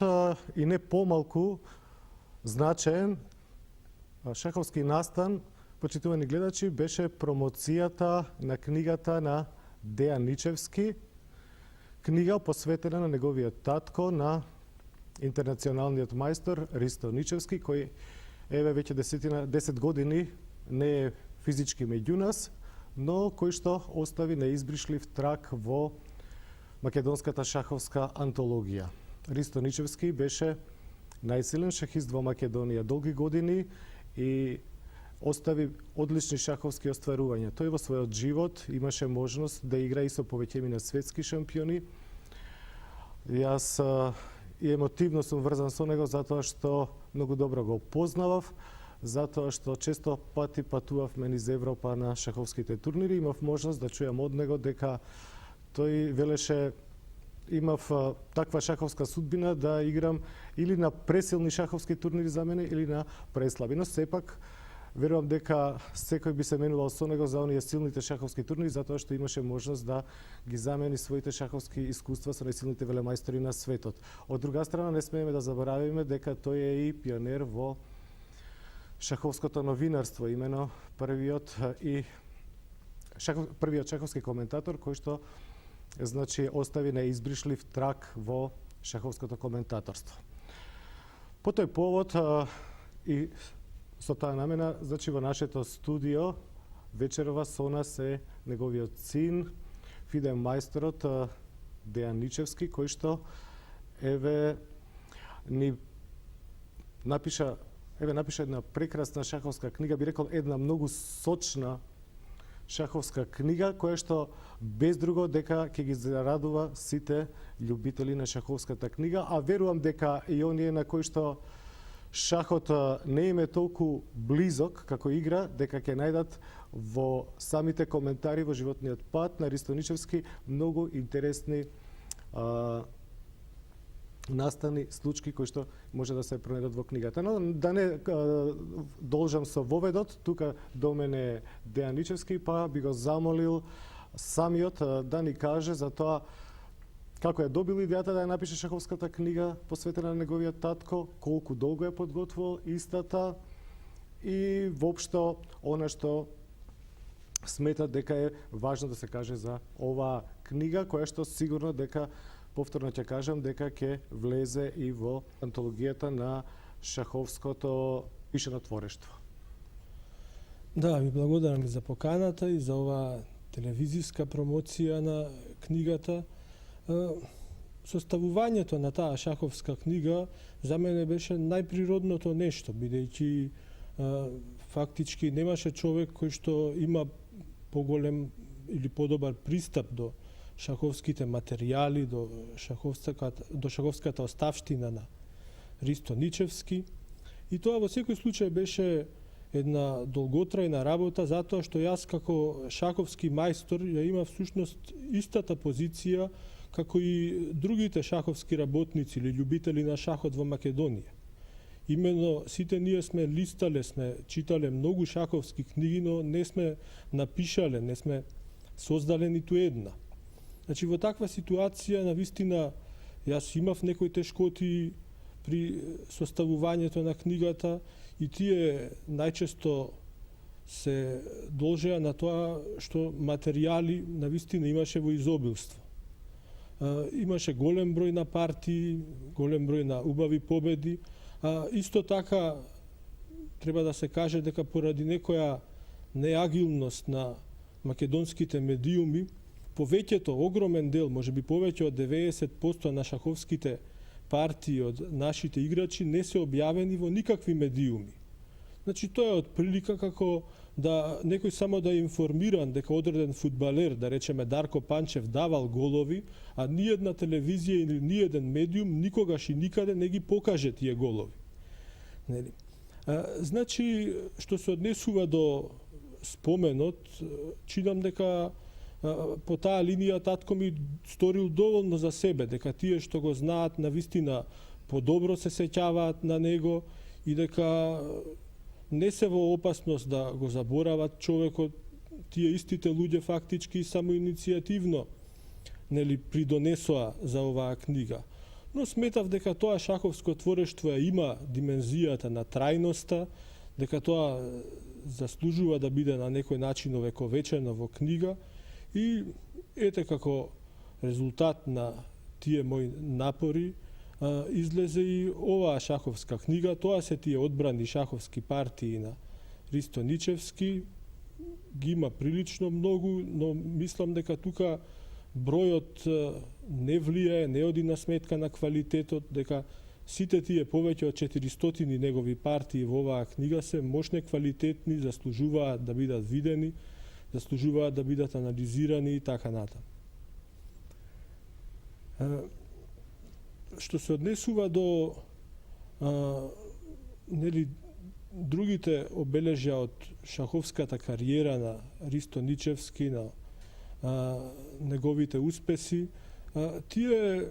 И не помалку значаен шаховски настан, почитувани гледачи, беше промоцијата на книгата на Дејан Ничевски, книга посветена на неговиот татко, на интернационалниот мајстор Ристо Ничевски, кој веќе 10 години не е физички меѓу нас, но кој што остави неизбришлив траг во македонската шаховска антологија. Ристо Ничевски беше најсилен шахист во Македонија долги години и остави одлични шаховски остварувања. Тој во својот живот имаше можност да игра и со повеќеми на светски шампиони. Јас и емотивно сум врзан со него затоа што многу добро го познавав, затоа што често пати патувавме низ Европа на шаховските турнири. Имав можност да чујам од него дека тој велеше имав таква шаховска судбина да играм или на пресилни шаховски турнири за мене или на преслаби. Но сепак верувам дека секој би се менувал со него за оние силните шаховски турнири затоа што имаше можност да ги замени своите шаховски искуства со најсилните велемајстори на светот. Од друга страна не смееме да заборавиме дека тој е и пионер во шаховското новинарство, имено првиот шаховски коментатор кој што остави неизбришлив траг во шаховското коментаторство. По тој повод и со таа намена, во нашето студио вечерова со нас е неговиот син, фиден мајсторот Дејан Ничевски, кој што ни напиша една прекрасна шаховска книга, би рекол една многу сочна шаховска книга, која што без друго дека ќе ги зарадува сите љубители на шаховската книга, а верувам дека и оние на кои што шахот не им е толку близок како игра, дека ќе најдат во самите коментари во животниот пат на Ристо Ничевски многу интересни настани, случки кои што може да се пронајдат во книгата. Но да не должам со воведот, тука до мене е Дејан Ничевски, па би го замолил самиот да ни каже за тоа како ја добил идејата да ја напише шаховската книга посветена на неговиот татко, колку долго ја подготвил истата и воопшто она што смета дека е важно да се каже за оваа книга, која што сигурно дека повторно ќе кажам дека ќе влезе и во антологијата на шаховското пишано творештво. Да, ви благодарам за поканата и за оваа телевизиска промоција на книгата. Составувањето на таа шаховска книга за мене беше најприродното нешто, бидејќи фактички немаше човек кој што има поголем или подобар пристап до шаховските материјали, до шаховската оставштина на Ристо Ничевски. И тоа во секој случај беше една долготрајна работа, затоа што јас како шаховски мајстор ја имав всушност истата позиција како и другите шаховски работници или љубители на шахот во Македонија. Именно сите ние сме листале, сме читале многу шаховски книги, но не сме напишале, не сме создале ниту една. Значи, во таква ситуација, навистина, јас имав некои тешкоти при составувањето на книгата и тие најчесто се должеа на тоа што материјали навистина имаше во изобилство. Имаше голем број на партии, голем број на убави победи, а исто така треба да се каже дека поради некоја неагилност на македонските медиуми, повеќето, огромен дел, можеби повеќе од 90% на шаховските партии од нашите играчи не се објавени во никакви медиуми. Значи, тоа е од прилика како да некој само да е информиран дека одреден фудбалер, да речеме Дарко Панчев, давал голови, а ниедна телевизија или ниеден медиум никогаш и никаде не ги покаже тие голови. Нели? Значи, што се однесува до споменот, читам дека по таа линија татко ми сторил доволно за себе, дека тие што го знаат навистина подобро се сеќаваат на него и дека не се во опасност да го заборават човекот. Тие истите луѓе фактички самоиницијативно придонесоа за оваа книга. но сметав дека тоа шаховско творештво ја има димензијата на трајноста, дека тоа заслужува да биде на некој начин овековечено во книга и ете како резултат на тие мои напори излезе и оваа шаховска книга. Тоа се тие одбрани шаховски партии на Ристо Ничевски. Ги има прилично многу, но мислам дека тука бројот не влијае, не оди на сметка на квалитетот, дека сите тие повеќе од 400 негови партии во оваа книга се мощни, квалитетни, заслужуваат да бидат видени, заслужуваат да бидат анализирани и така натаму. Што се однесува до другите обележја од шаховската кариера на Ристо Ничевски, на неговите успеси, тие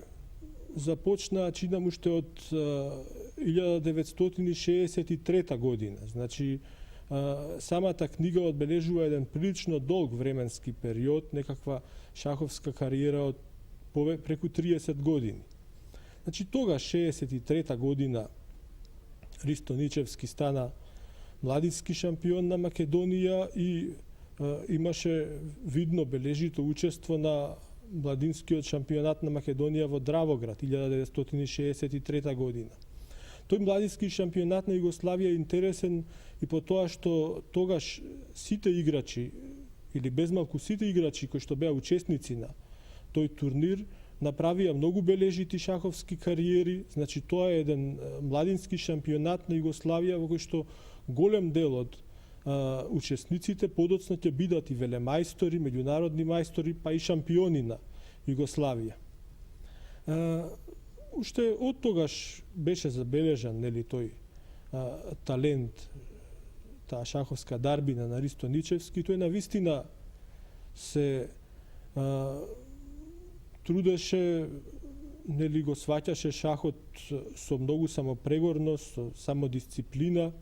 започнаа, чинам, уште од 1963 година. Значи, самата книга одбележува еден прилично долг временски период, некаква шаховска кариера од преку 30 години. Значи, тогаш, 63 година, Ристо Ничевски стана младински шампион на Македонија и имаше видно бележито учество на младинскиот шампионат на Македонија во Дравоград 1963 година. Тој младински шампионат на Југославија е интересен и по тоа што тогаш сите играчи или безмалку сите играчи кои што беа учесници на тој турнир направија многу бележити шаховски кариери. Значи, тоа е еден младински шампионат на Југославија во кој што голем дел од учесниците подоцна ќе бидат и велемајстори, меѓународни мајстори, па и шампиони на Југославија. Уште од тогаш беше забележан, нели, тој талент, таа шаховска дарбина на Ристо Ничевски. Тој навистина се трудеше, нели, го сваќаше шахот со многу самопрегорност, со самодисциплина,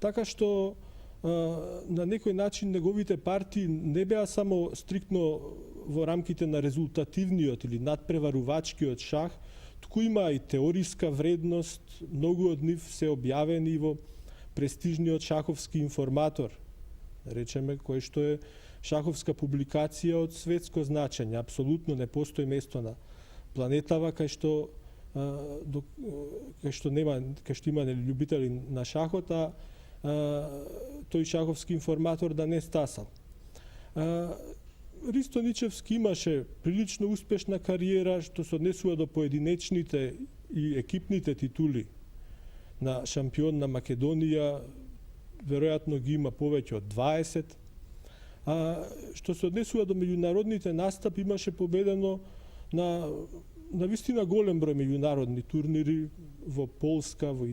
така што на некој начин неговите партии не беа само стриктно во рамките на резултативниот или надпреварувачкиот шах, туку има и теориска вредност. Многу од нив се објавени во престижниот шаховски информатор, речеме, кој што е шаховска публикација од светско значење. Апсолутно не постои место на планетава кај што има љубители на шахот, а тој шаховски информатор да не стасал. Ристо Ничевски имаше прилично успешна кариера што се однесува до поединечните и екипните титули на шампион на Македонија. Веројатно ги има повеќе од 20. Што се однесува до меѓународните настапи, имаше победено на вистина голем број меѓународни турнири во Полска, во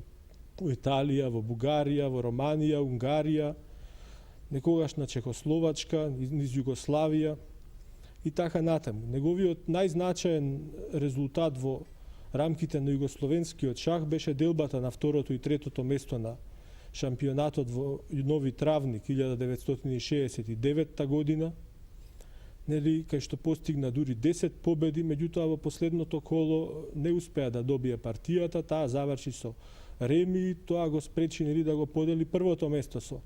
Италија, во Бугарија, во Романија, Унгарија, некогаш на Чехословачка, низ Југославија и така натаму. Неговиот најзначаен резултат во рамките на југословенскиот шах беше делбата на второто и третото место на шампионатот во Нови Травник 1969 година, нели, кај што постигна дури 10 победи, меѓутоа во последното коло не успеа да добие партијата, таа заврши со реми, тоа го спречи, нели, да го подели првото место со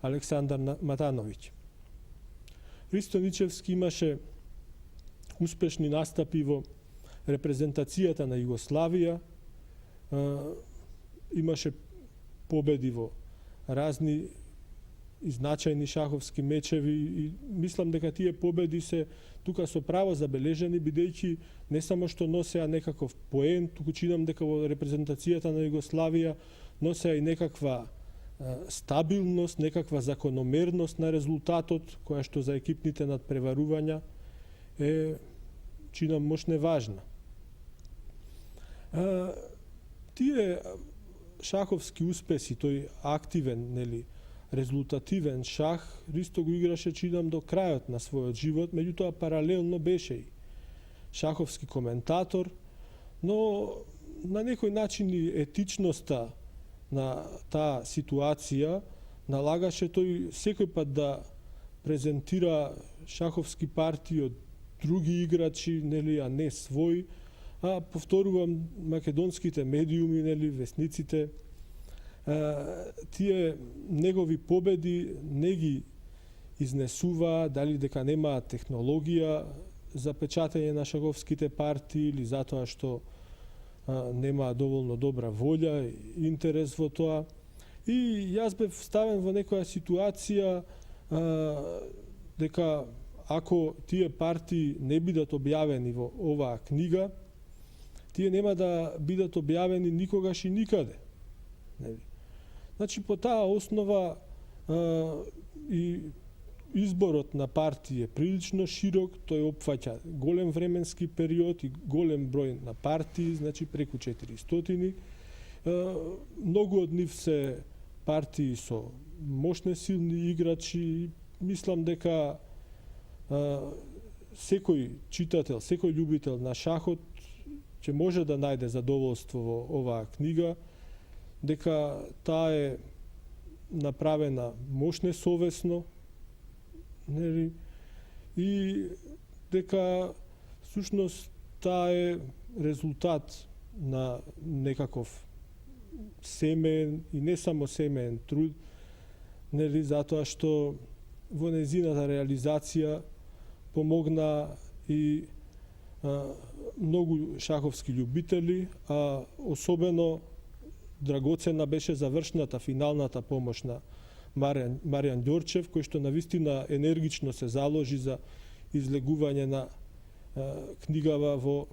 Александар Матановиќ. Ристо Ничевски имаше успешни настапи во репрезентацијата на Југославија, имаше победи во разни и значајни шаховски мечеви и мислам дека тие победи се тука со право забележени, бидејќи не само што носеа некаков поен, туку чинам дека во репрезентацијата на Југославија носеа и некаква стабилност, некаква закономерност на резултатот, која што за екипните надпреварувања е, чинам, мощне важна. Тие шаховски успеси, тој активен, нели, резултативен шах, Ристо го играше, чинам, до крајот на својот живот, меѓутоа паралелно беше и шаховски коментатор, но на некој начин и етичноста на таа ситуација налагаше тој секој пат да презентира шаховски партии од други играчи, нели, а не свој, а повторувам македонските медиуми, нели, весниците, тие негови победи не ги изнесуваа, дали дека немаат технологија за печатење на шаховските партии или затоа што немаа доволно добра волја и интерес во тоа. И јас бев ставен во некоја ситуација дека ако тие партии не бидат објавени во оваа книга, тие нема да бидат објавени никогаш и никаде. Значи, по таа основа и изборот на партии е прилично широк, тој опфаќа голем временски период и голем број на партии, значи преку 400. Многу од нив се партии со мощни силни играчи. Мислам дека секој читател, секој љубител на шахот ќе може да најде задоволство во оваа книга, дека таа е направена мощнесовесно, нели, и дека всушност таа е резултат на некаков семеен и не само семеен труд, нели, затоа што во незината реализација помогна и многу шаховски љубители, а особено драгоценна беше завршната финалната помош на Маријан Ѓорчев, кој што навистина енергично се заложи за излегување на книгава во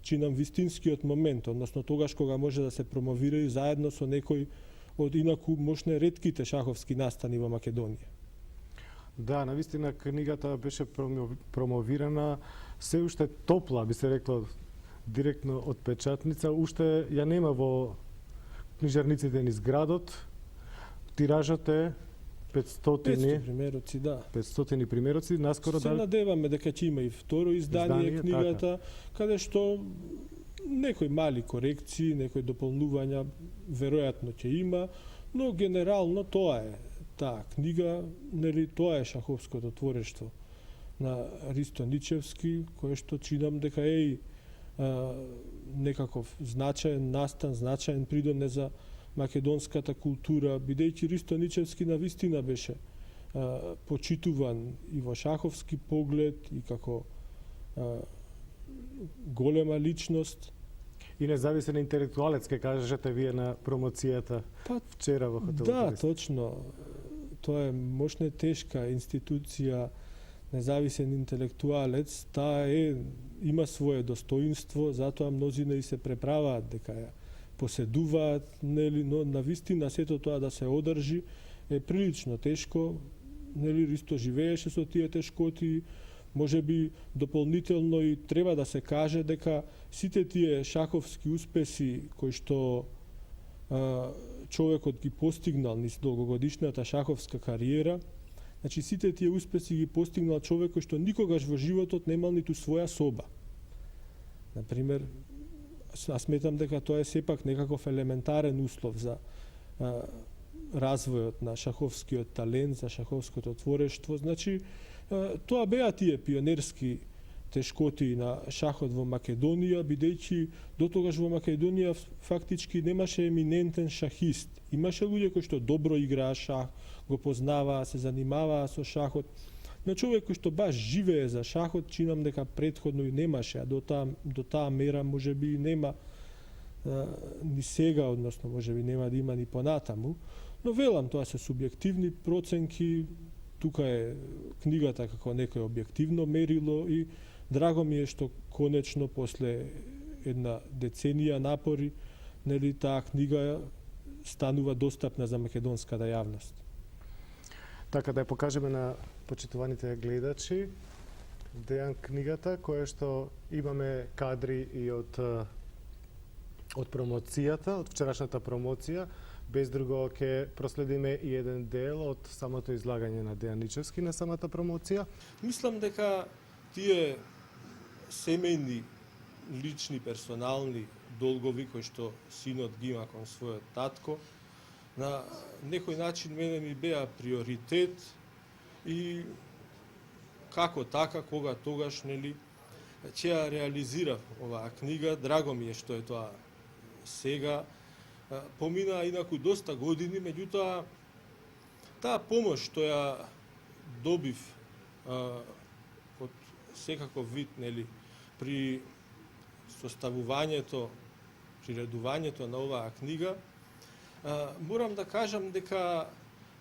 чинам вистинскиот момент, односно тогаш кога може да се промовира и заедно со некој од инаку мощне ретките шаховски настани во Македонија. Да, навистина книгата беше промовирана се уште топла, би се рекло, директно од печатница, уште ја нема во книжарниците низ градот. Тиражот е 500 примероци, да. 500 примероци, наскоро се надеваме дека ќе има и второ издание книгата, каде што некои мали корекции, некои дополнувања веројатно ќе има, но генерално тоа е таа книга, нели, тоа е шаховското творештво на Ристо Ничевски, кое што чинам дека е и некаков значаен настан, значаен придонес за македонската култура, бидејќи Ристо Ничевски навистина беше почитуван и во шаховски поглед и како голема личност. И независен интелектуалец, ке кажете вие на промоцијата вчера во хотелот. Да, точно. Тоа е мощна тешка институција, независен интелектуалец, таа има свое достоинство, затоа мнозина и се преправаат дека ја поседуваат, нели, но навистина сето тоа да се одржи е прилично тешко. Нели, Ристо живееше со тие тешкоти, можеби дополнително и треба да се каже дека сите тие шаховски успеси кои што човекот ги постигнал низ долгогодишната шаховска кариера, значи сите тие успеси ги постигнал човек кој што никогаш во животот немал ниту своја соба. Например, аз сметам дека тоа е сепак некаков елементарен услов за развојот на шаховскиот талент, за шаховското творештво. Значи, тоа беа тие пионерски тешкоти на шахот во Македонија, бидејќи дотогаш во Македонија фактички немаше еминентен шахист. Имаше луѓе кои што добро играа шах, го познаваа, се занимаваа со шахот, но човек кој што баш живее за шахот, чинам дека претходно и немаше, а до таа мера можеби и нема ни сега, односно можеби нема да има ни понатаму. Но велам, тоа се субјективни проценки, тука е книгата како некој објективно мерило и драго ми е што конечно после една деценија напори, нели, таа книга станува достапна за македонската јавност. Така да ја покажеме на почитуваните гледачи, Дејан, книгата, која што имаме кадри и од промоцијата, од вчерашната промоција. Без друго ќе проследиме и еден дел од самото излагање на Дејан Ничевски на самата промоција. Мислам дека тие семејни, лични, персонални долгови кои што синот ги има кон својот татко, на некој начин мене ми беа приоритет и како така, кога тогаш, нели, ќе ја реализирав оваа книга. Драго ми е што е тоа сега. Помина инаку доста години, меѓутоа таа помош што ја добив од секаков вид, нели, при составувањето, при редувањето на оваа книга, морам да кажам дека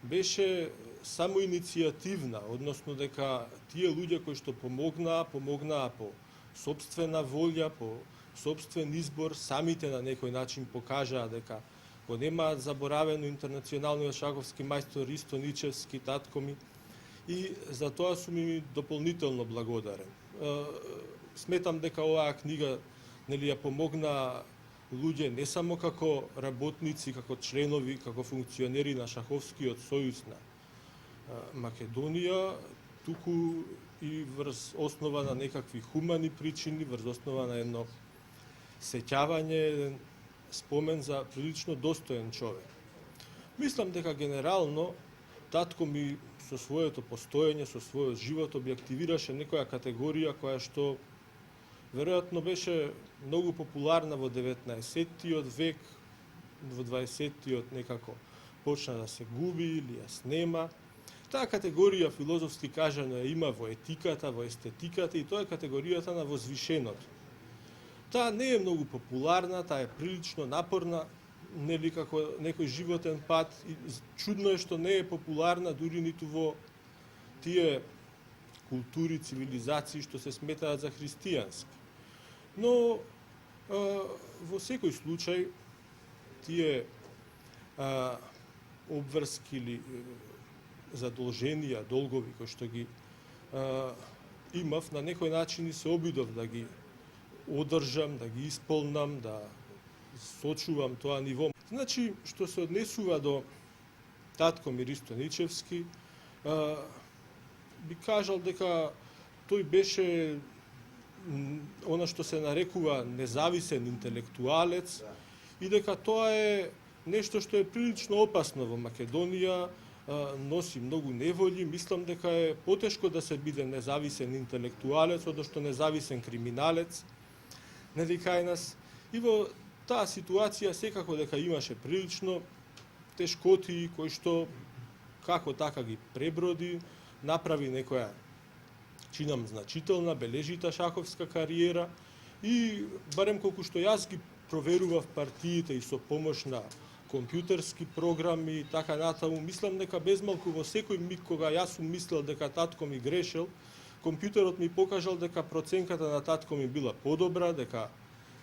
беше само иницијативна, односно дека тие луѓе кои што помогнаа по собствена волја, по собствен избор, самите на некој начин покажаа дека го немаат заборавено интернационалниот шаховски мајстор Ристо Ничевски, татко ми, и за тоа сум им дополнително благодарен. Сметам дека оваа книга, нели, ја помогна луѓе не само како работници, како членови, како функционери на Шаховскиот сојуз на Македонија, туку и врз основа на некакви хумани причини, врз основа на едно сеќавање, еден спомен за прилично достоен човек. Мислам дека генерално татко ми со своето постоење, со својот живот објективираше некоја категорија која што веројатно беше многу популарна во 19-тиот век, во 20-тиот некако почна да се губи или ја снема. Таа категорија, филозофски кажано, има во етиката, во естетиката, и тоа е категоријата на возвишеното. Таа не е многу популарна, таа е прилично напорна, нели, како некој животен пат. И чудно е што не е популарна дури ниту во тие култури, цивилизации што се сметаат за христијански. Но во секој случај тие обврски или задолженија, долгови кои што ги имав, на некој начин и се обидов да ги одржам, да ги исполнам, да сочувам тоа ниво. Значи, што се однесува до татко ми Ристо Ничевски, би кажал дека тој беше она што се нарекува независен интелектуалец и дека тоа е нешто што е прилично опасно во Македонија, носи многу неволји. Мислам дека е потешко да се биде независен интелектуалец, одошто независен криминалец, нели, кај нас. И во таа ситуација секако дека имаше прилично тешкоти кои што како така ги преброди, направи некоја, чинам, значителна, бележита шаховска кариера и барем колку што јас ги проверував партиите и со помош на компјутерски програми и така натаму, мислам дека безмалку во секој миг кога јас сум мислел дека татко ми грешел, компјутерот ми покажал дека проценката на татко ми била подобра, дека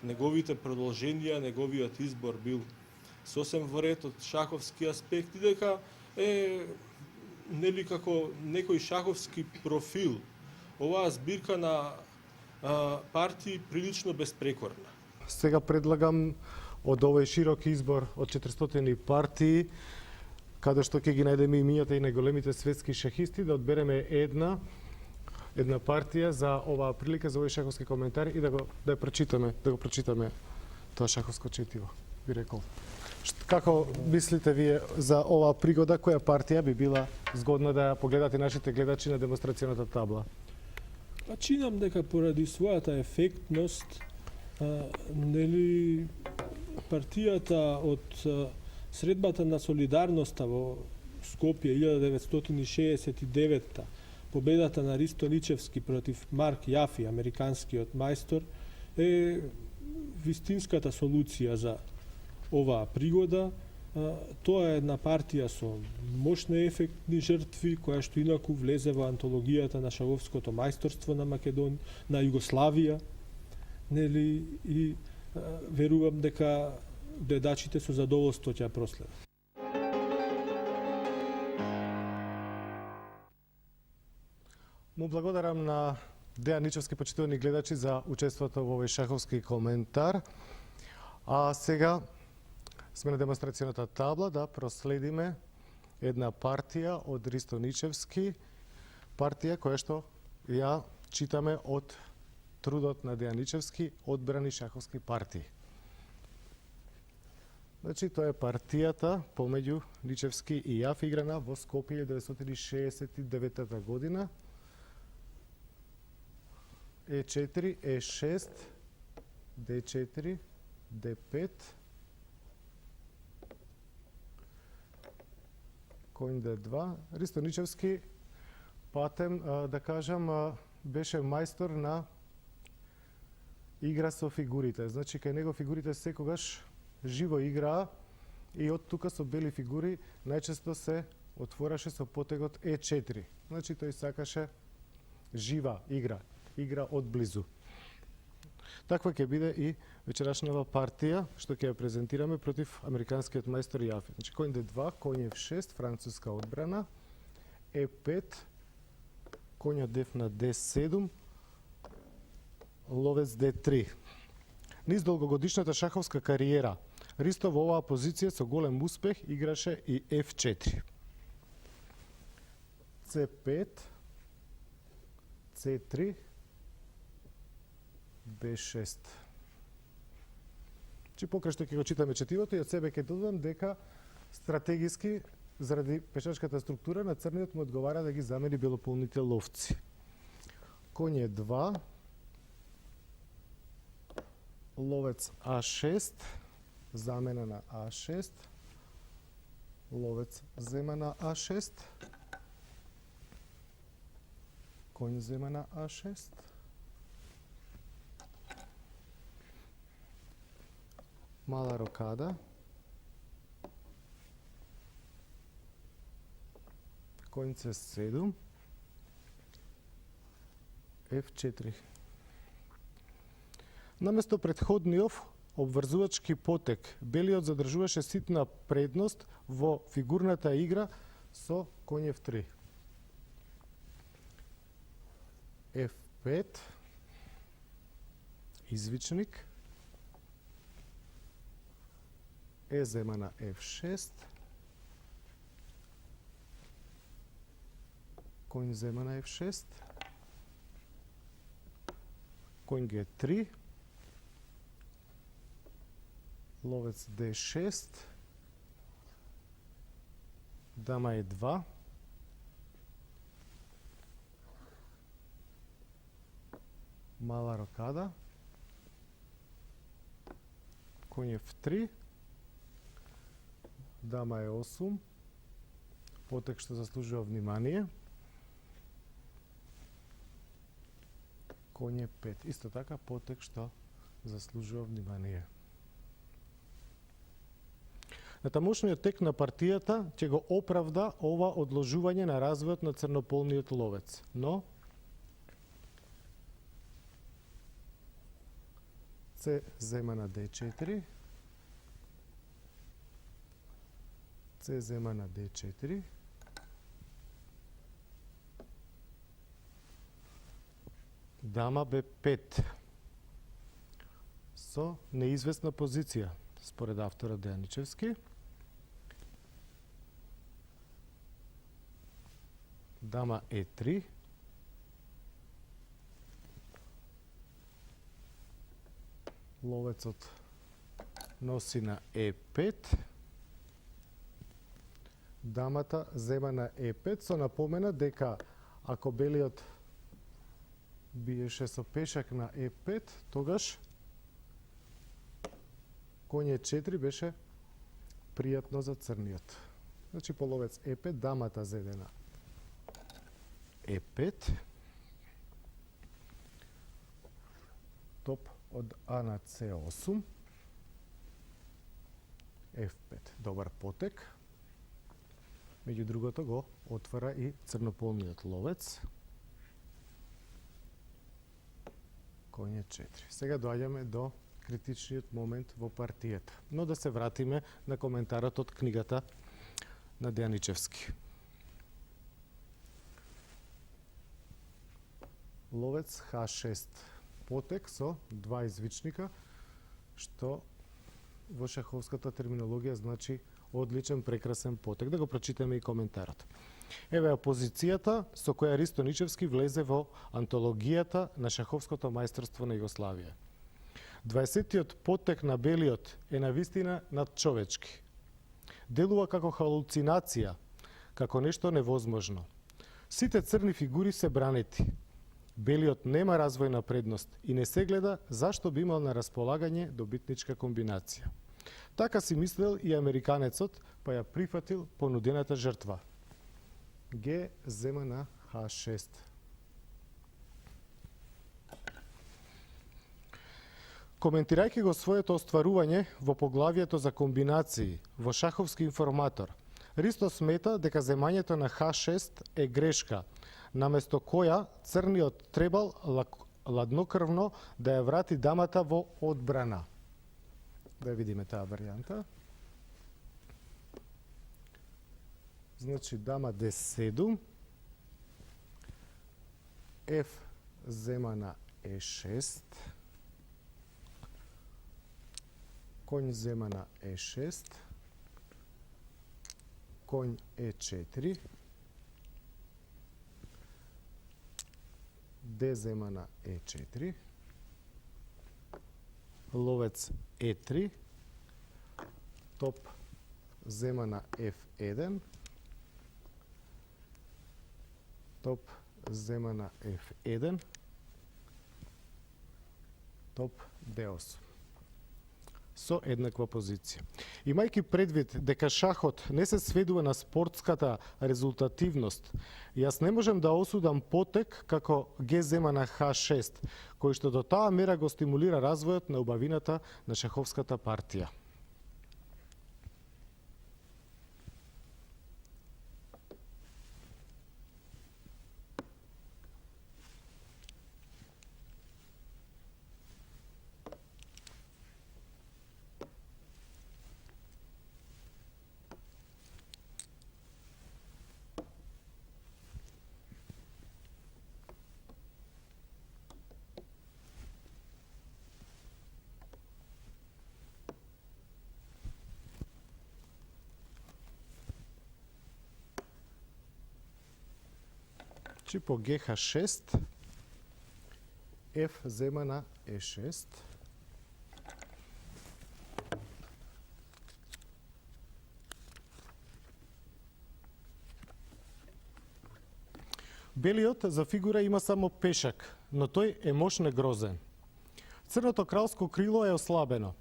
неговите продолженија, неговиот избор бил сосем во ред од шаховски аспект и дека е, нели, како некој шаховски профил, оваа збирка на партии прилично безпрекорна. Сега предлагам од овој широк избор од 400 партии, каде што ќе ги најдеме имињата и најголемите светски шахисти, да одбереме една партија за оваа прилика, за овој шаховски коментар и да го прочитаме тоа шаховско четиво, би рекол. Како мислите вие за оваа пригода, која партија би била згодна да ја погледат и нашите гледачи на демонстрацијната табла? Чинам дека поради својата ефектност, нели, партијата од средбата на солидарноста во Скопје 1969-та, победата на Ристо Ничевски против Марк Јафи, американскиот мајстор, е вистинската солуција за оваа пригода. Тоа е една партија со мощни ефектни жртви, која што инаку влезе во антологијата на шаховското мајсторство на Македонија, на Југославија, нели, и верувам дека гледачите со задоволство ќе ја проследат. Му благодарам на Дејан Ничевски, почитувани гледачи, за учеството во овој шаховски коментар. А сега сме на демонстрацијната табла да проследиме една партија од Ристо Ничевски, партија која што ја читаме од трудот на Дејан Ничевски, одбрани шаховски партии. Значи, тоа е партијата помеѓу Ничевски и Јафи, играна во Скопје 1969 година. E4, E6, D4, D5, конј D2. Ристо Ничевски, патем, да кажам, беше мајстор на игра со фигурите. Значи, кај него фигурите секогаш живо играа и од тука со бели фигури најчесто се отвораше со потегот E4. Значи, тој сакаше жива игра, игра од близу. Таква ќе биде и вечерашнава партија, што ќе ја презентираме против американскиот мајстор Јафи. Значи, конј D2, конј F6, француска одбрана, E5, конјот деф на D7, ловец D3. Низ долгогодишната шаховска кариера, Ристо во оваа позиција со голем успех играше и F4. C5, C3, B6. Чи покрај што ќе го читаме четивото и од себе ќе додадам дека стратегиски заради пешачката структура на црниот му одговара да ги замени белополните ловци. Конј E2, ловец А6, замена на А6, ловец зема на А6, конј зема на А6, мала рокада, конј C7, F4. Наместо претходниот обврзувачки потек, белиот задржуваше ситна предност во фигурната игра со конј F3. F5, извичник, Е зема на F6, конј зема на F6, конј G3, ловец D6, дама E2, мала рокада, конј F3, дама E8, потек што заслужува внимание, конј E5. Исто така потек што заслужува внимание. На тамошниот тек на партијата ќе го оправда ова одложување на развојот на црнополниот ловец. Но С зема на D4, С зема на D4, дама B5 со неизвестна позиција според авторот Дејан Ничевски. Дама E3, ловецот носи на E5, дамата зема на E5 со напомена дека ако белиот биеше со пешак на E5, тогаш конј E4 беше пријатно за црниот. Значи по ловец E5, дамата зеде на E5, топ од А на C8, F5. Добар потек. Меѓу другото го отвара и црнополниот ловец. Конј E4. Сега доаѓаме до критичниот момент во партијата. Но да се вратиме на коментарот од книгата на Дејан Ничевски. Ловец H6. Потек со два извичника, што во шаховската терминологија значи одличен, прекрасен потек. Да го прочитаме и коментарот. Еве позицијата со која Ристо Ничевски влезе во антологијата на шаховското мајсторство на Југославија. 20-тиот потек на белиот е навистина надчовечки. Делува како халуцинација, како нешто невозможно. Сите црни фигури се бранети. Белиот нема развојна предност и не се гледа зашто би имал на располагање добитничка комбинација. Така си мислел и американецот, па ја прифатил понудената жртва. Г зема на H6. Коментирајќи го своето остварување во поглавието за комбинации во шаховски информатор, Ристо смета дека земањето на H6 е грешка, наместо која црниот требал ладнокрвно да ја врати дамата во одбрана. Да видиме таа варијанта. Значи дама D7, F зема на E6, конј зема на E6, конј E4, D зема на E4, ловец E3, топ зема на F1, топ зема на F1, топ D8. Со еднаква позиција. Имајќи предвид дека шахот не се сведува на спортската резултативност, јас не можем да осудам потек како Г зема на H6, кој што до таа мера го стимулира развојот на убавината на шаховската партија. По GH6, F зема на E6, белиот за фигура има само пешак, но тој е мощно грозен. Црното кралско крило е ослабено.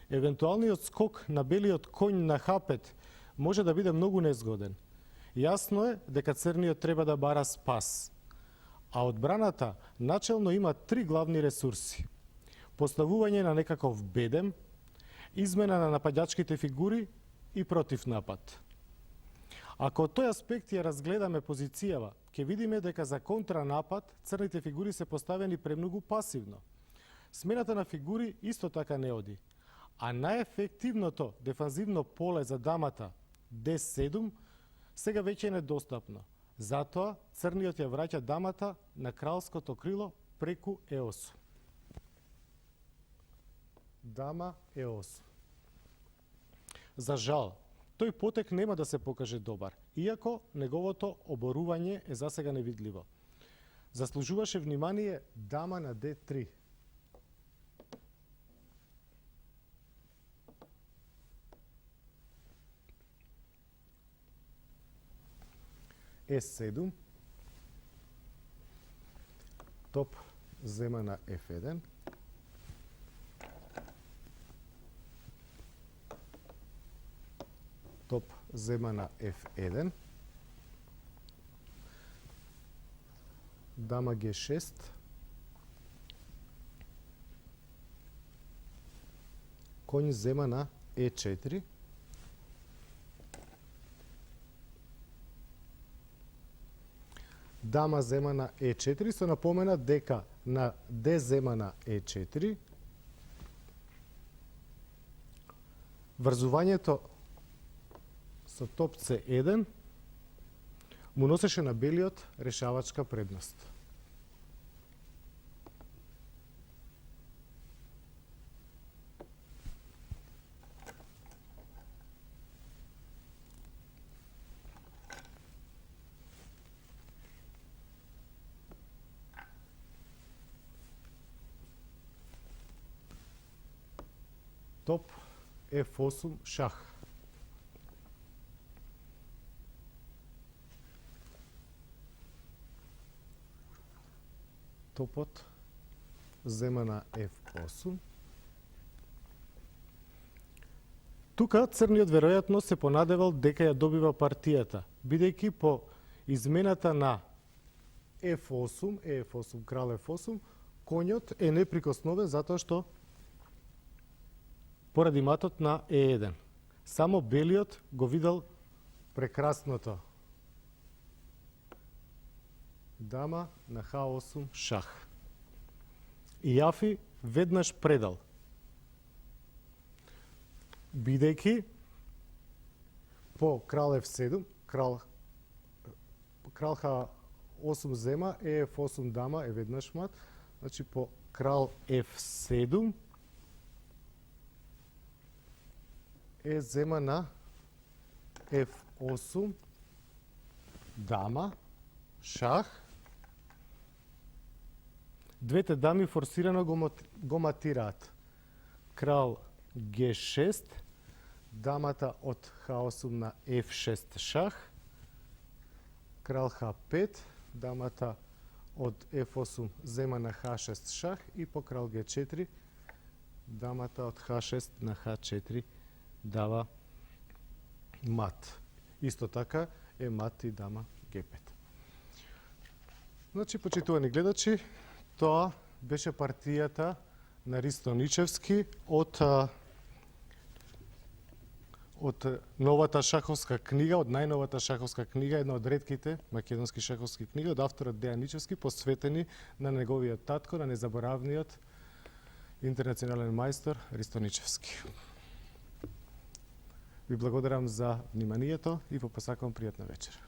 Евентуалниот скок на белиот конј на H5 може да биде многу незгоден. Јасно е дека црниот треба да бара спас, а одбраната начелно има три главни ресурси: поставување на некаков бедем, измена на нападачките фигури и противнапад. Ако од тој аспект ја разгледаме позицијава, ќе видиме дека за контранапад црните фигури се поставени премногу пасивно. Смената на фигури исто така не оди, а најефективното дефанзивно поле за дамата D7 сега веќе е недостапно. Затоа црниот ја враќа дамата на кралското крило преку E8. Дама E8. За жал, тој потек нема да се покаже добар, иако неговото оборување е засега невидливо. Заслужуваше внимание дама на D3. E7, топ зема на F1, топ зема на F1, дама G6, конј зема на E4, дама зема на E4, се напомена дека на D зема на E4 врзувањето со топ C1 му носеше на белиот решавачка предност. Топ F8 шах. топот зема на F8. Тука црниот веројатно се понадевал дека ја добива партијата, бидејќи по измената на F8, E8, крал F8, конјот е неприкосновен затоа што поради матот на E1. Само белиот го видел прекрасното дама на H8 шах. И Јафи веднаш предал. Бидејќи по крал F7, крал H8 зема, F8 дама е веднаш мат, значи по крал F7 е зема на F8 дама, шах. Двете дами форсирано го матираат. Крал G6, дамата од H8 на F6 шах, крал H5, дамата од F8 зема на H6 шах и по крал G4, дамата од H6 на H4 дава мат. Исто така е мат и дама G5. Значи, почитувани гледачи, тоа беше партијата на Ристо Ничевски од новата шаховска книга, од најновата шаховска книга, една од ретките македонски шаховски книги од авторот Дејан Ничевски, посветени на неговиот татко, на незаборавниот интернационален мајстор Ристо Ничевски. Ви благодарам за вниманието и ви посакувам пријатна вечер.